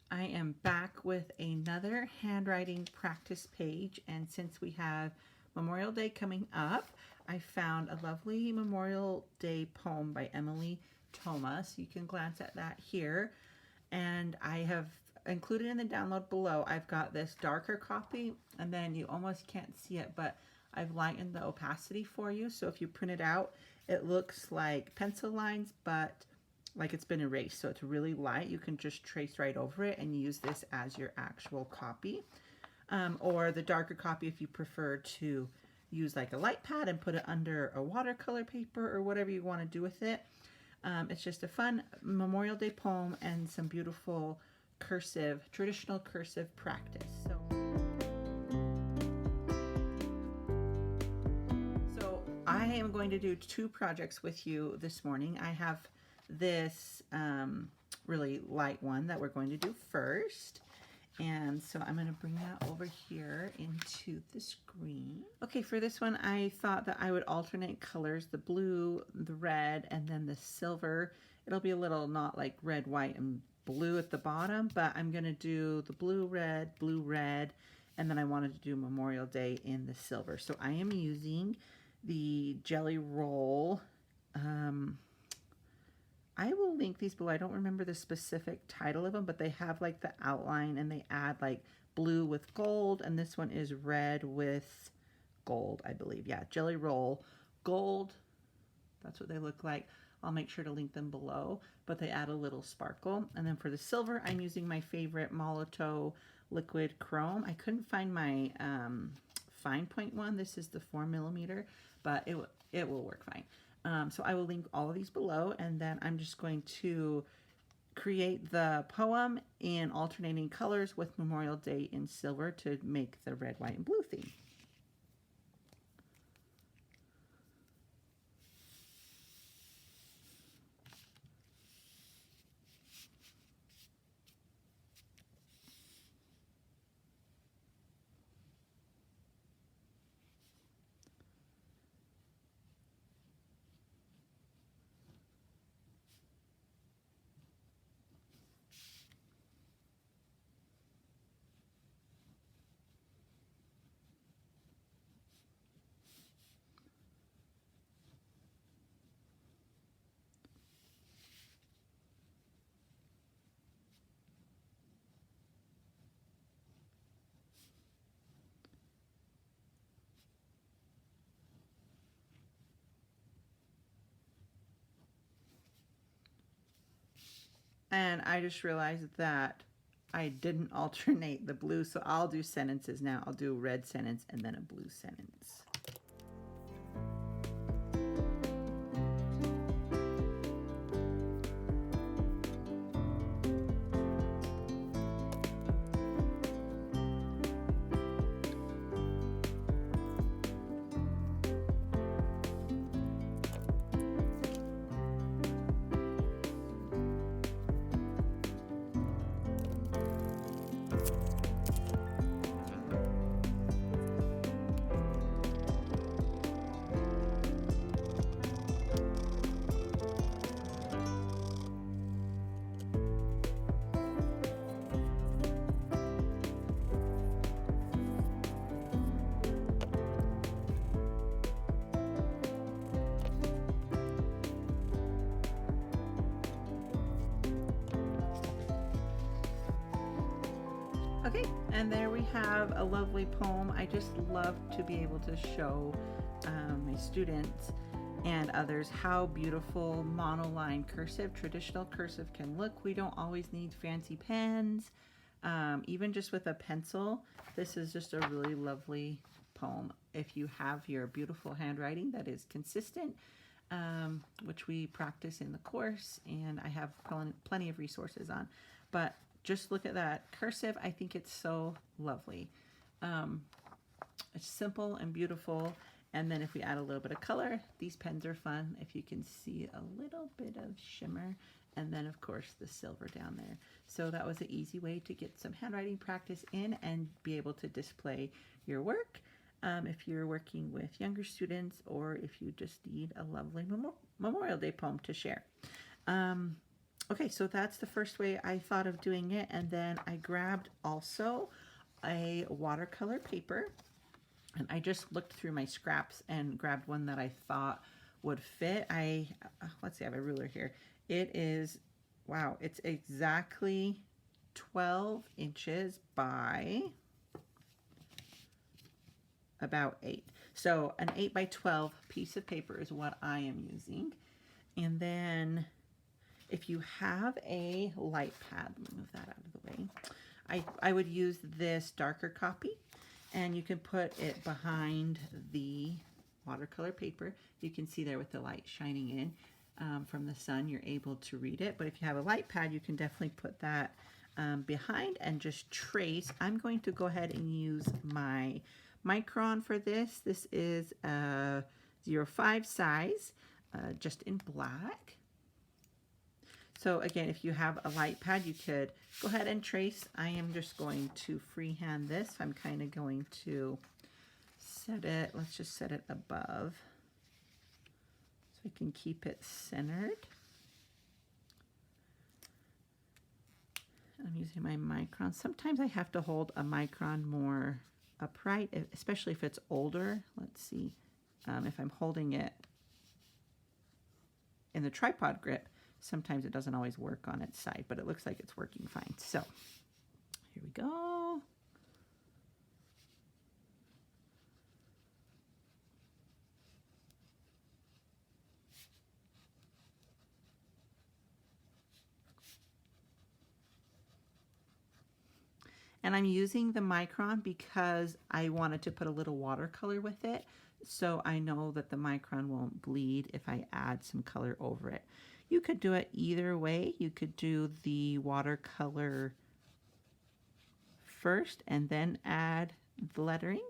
I am back with another handwriting practice page, and since we have Memorial Day coming up, I found a lovely Memorial Day poem by Emily Thomas. You can glance at that here, and I have included in the download below. I've got this darker copy, and then you almost can't see it, but I've lightened the opacity for you, so if you print it out, it looks like pencil lines, but like it's been erased, so it's really light. You can just trace right over it and use this as your actual copy, or the darker copy if you prefer to use like a light pad and put it under a watercolor paper or whatever you want to do with it. It's just a fun Memorial Day poem and some beautiful cursive, traditional cursive practice. So I am going to do two projects with you this morning. I have this really light one that we're going to do first. And so I'm going to bring that over here into the screen. Okay, for this one, I thought that I would alternate colors, the blue, the red, and then the silver. It'll be a little not like red, white, and blue at the bottom, but I'm going to do the blue, red, and then I wanted to do Memorial Day in the silver. So I am using the Jelly Roll. I will link these below. I don't remember the specific title of them, but they have like the outline and they add like blue with gold, and this one is red with gold, I believe. Yeah, Jelly Roll Gold. That's what they look like. I'll make sure to link them below, but they add a little sparkle. And then for the silver, I'm using my favorite Molotow Liquid Chrome. I couldn't find my fine point one. This is the 4mm, but it will work fine. So I will link all of these below, and then I'm just going to create the poem in alternating colors with Memorial Day in silver to make the red, white, and blue theme. And I just realized that I didn't alternate the blue, so I'll do sentences now. I'll do a red sentence and then a blue sentence. Okay, and there we have a lovely poem. I just love to be able to show my students and others how beautiful monoline cursive, traditional cursive can look. We don't always need fancy pens. Even just with a pencil, this is just a really lovely poem. If you have your beautiful handwriting that is consistent, which we practice in the course, and I have plenty of resources on, but just look at that cursive. I think it's so lovely. It's simple and beautiful. And then if we add a little bit of color, these pens are fun. If you can see a little bit of shimmer, and then of course the silver down there. So that was an easy way to get some handwriting practice in and be able to display your work. If you're working with younger students, or if you just need a lovely Memorial Day poem to share. Okay, so that's the first way I thought of doing it. And then I grabbed also a watercolor paper, and I just looked through my scraps and grabbed one that I thought would fit. Let's see, I have a ruler here. It is, wow, it's exactly 12 inches by about 8. So an 8 by 12 piece of paper is what I am using. And then if you have a light pad, let me move that out of the way. I would use this darker copy, and you can put it behind the watercolor paper. You can see there with the light shining in from the sun, you're able to read it. But if you have a light pad, you can definitely put that behind and just trace. I'm going to go ahead and use my micron for this. This is a 0.5 size, just in black. So again, if you have a light pad, you could go ahead and trace. I am just going to freehand this. I'm kind of going to set it, let's just set it above so we can keep it centered. I'm using my micron. Sometimes I have to hold a micron more upright, especially if it's older. Let's see if I'm holding it in the tripod grip. Sometimes it doesn't always work on its side, but it looks like it's working fine. So here we go. And I'm using the micron because I wanted to put a little watercolor with it, so I know that the micron won't bleed if I add some color over it. You could do it either way. You could do the watercolor first and then add the lettering.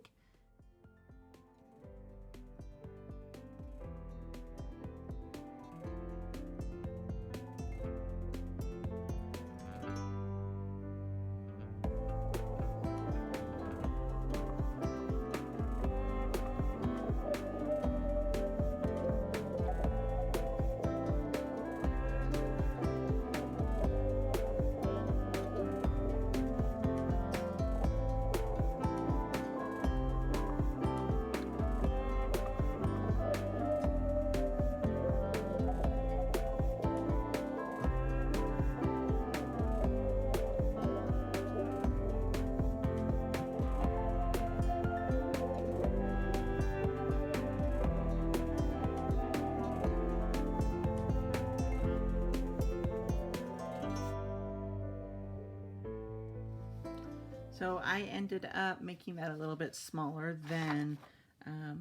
So I ended up making that a little bit smaller than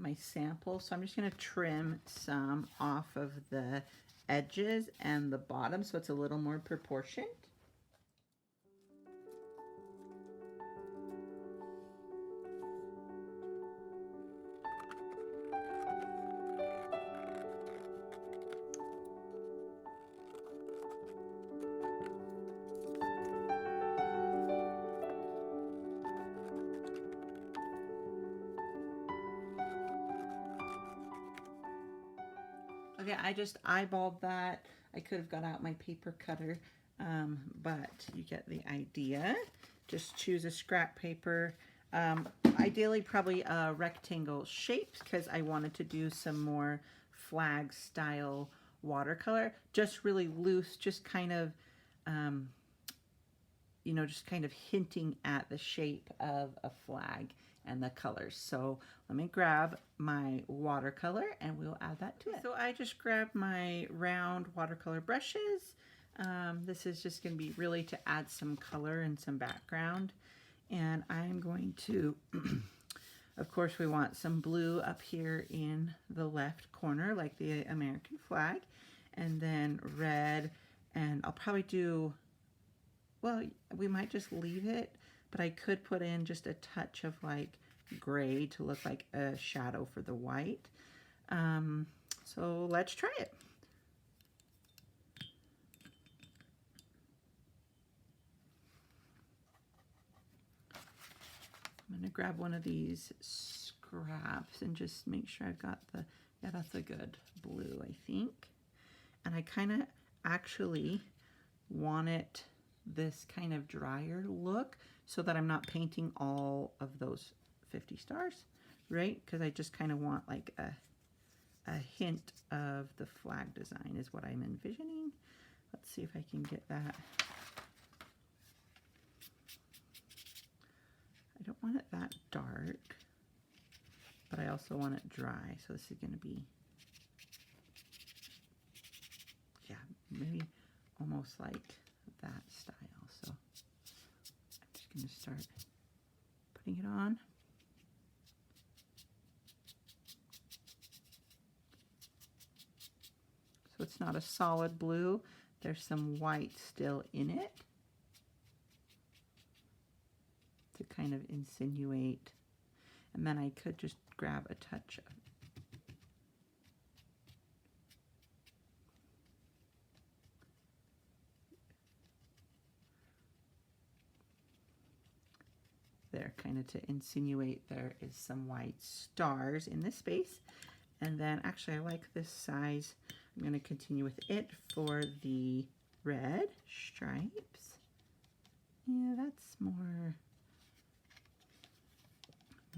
my sample. So I'm just going to trim some off of the edges and the bottom so it's a little more proportioned. Okay, I just eyeballed that. I could have got out my paper cutter, but you get the idea. Just choose a scrap paper. Ideally, probably a rectangle shape because I wanted to do some more flag style watercolor. Just really loose, just kind of, you know, just kind of hinting at the shape of a flag and the colors. So let me grab my watercolor and we'll add that to it. So I just grabbed my round watercolor brushes. This is just going to be really to add some color and some background. And I'm going to, of course, we want some blue up here in the left corner, like the American flag. And then red, and I'll probably do, well, we might just leave it, but I could put in just a touch of like gray to look like a shadow for the white. So let's try it. I'm gonna grab one of these scraps and just make sure I've got the, yeah, that's a good blue, I think. And I kind of actually want it this kind of drier look so that I'm not painting all of those 50 stars, right? Because I just kind of want like a hint of the flag design is what I'm envisioning. Let's see if I can get that. I don't want it that dark, but I also want it dry. So this is going to be, yeah, maybe almost like that style. So I'm just going to start putting it on. So it's not a solid blue. There's some white still in it to kind of insinuate. And then I could just grab a touch of there, kind of to insinuate there is some white stars in this space. And then actually I like this size. I'm going to continue with it for the red stripes. Yeah, that's more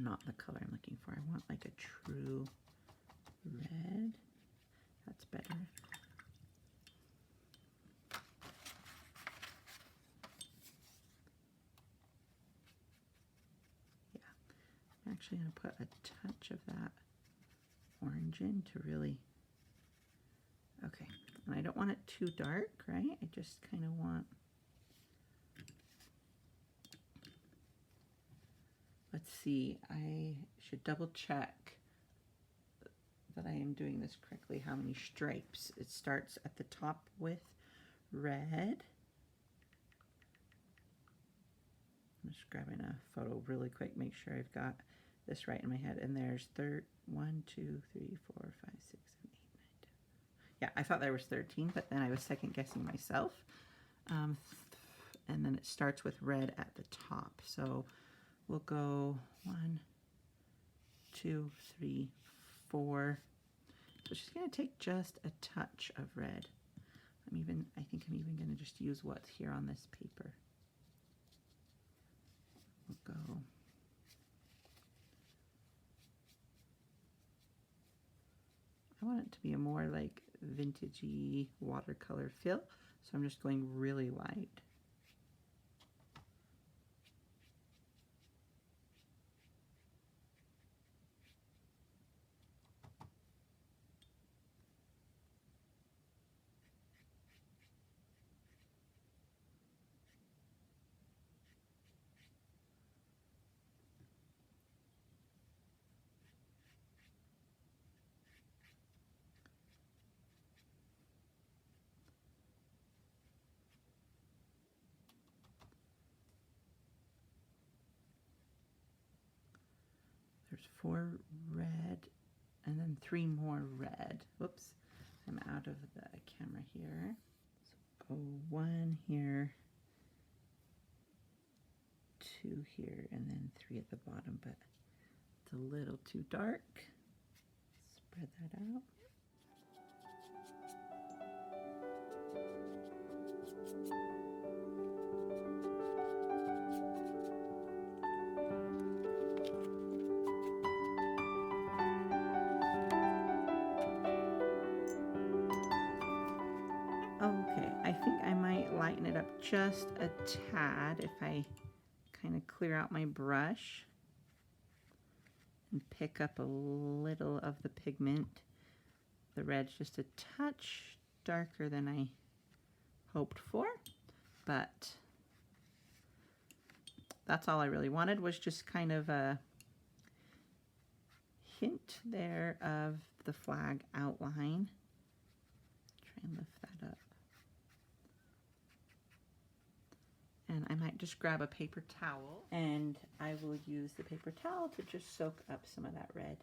not the color I'm looking for. I want like a true red. That's better. Yeah, I'm actually going to put a touch of that orange in to really, okay. And I don't want it too dark, right? I just kind of want, let's see, I should double check that I am doing this correctly, how many stripes. It starts at the top with red. I'm just grabbing a photo really quick, make sure I've got this right in my head. And there's 1, 2, 3, 4, 5, 6, 7, 8, 9, 10. Yeah, I thought there was 13, but then I was second guessing myself. And then it starts with red at the top. So we'll go 1, 2, 3, 4. So she's going to take just a touch of red. I think I'm even going to just use what's here on this paper. We'll go. I want it to be a more like vintagey watercolor feel, so I'm just going really light. There's 4 red and then 3 more red. Whoops, I'm out of the camera here. So go 1 here, 2 here, and then 3 at the bottom, but it's a little too dark. Spread that out. Okay, I think I might lighten it up just a tad if I kind of clear out my brush and pick up a little of the pigment. The red's just a touch darker than I hoped for, but that's all I really wanted, was just kind of a hint there of the flag outline. Try and lift that up. And I might just grab a paper towel, and I will use the paper towel to just soak up some of that red,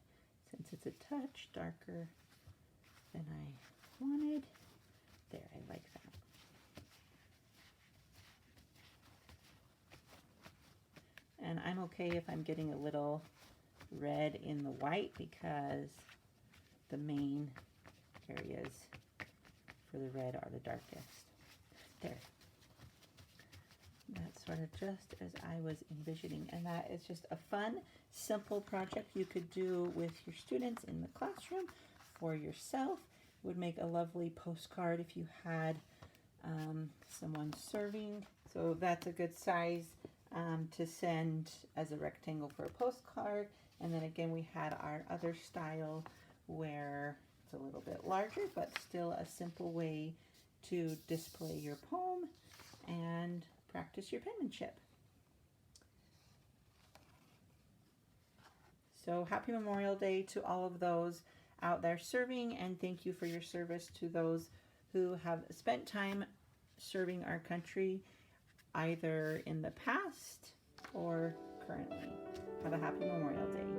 since it's a touch darker than I wanted. There, I like that. And I'm okay if I'm getting a little red in the white, because the main areas for the red are the darkest. There, That's sort of just as I was envisioning. And that is just a fun, simple project you could do with your students in the classroom, for yourself. It would make a lovely postcard if you had someone serving. So that's a good size to send as a rectangle for a postcard. And then again, we had our other style where it's a little bit larger, but still a simple way to display your poem and practice your penmanship. So happy Memorial Day to all of those out there serving, and thank you for your service to those who have spent time serving our country either in the past or currently. Have a happy Memorial Day.